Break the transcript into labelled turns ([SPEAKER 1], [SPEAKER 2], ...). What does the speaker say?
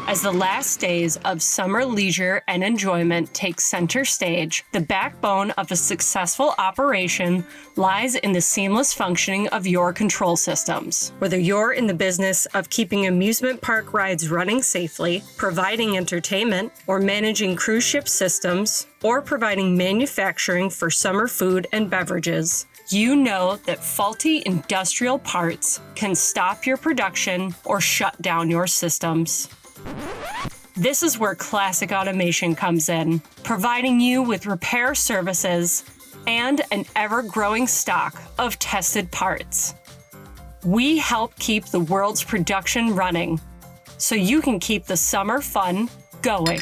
[SPEAKER 1] As the last days of summer leisure and enjoyment take center stage, the backbone of a successful operation lies in the seamless functioning of your control systems. Whether you're in the business of keeping amusement park rides running safely, providing entertainment, or managing cruise ship systems, or providing manufacturing for summer food and beverages, you know that faulty industrial parts can stop your production or shut down your systems. This is where Classic Automation comes in, providing you with repair services and an ever-growing stock of tested parts. We help keep the world's production running so you can keep the summer fun going.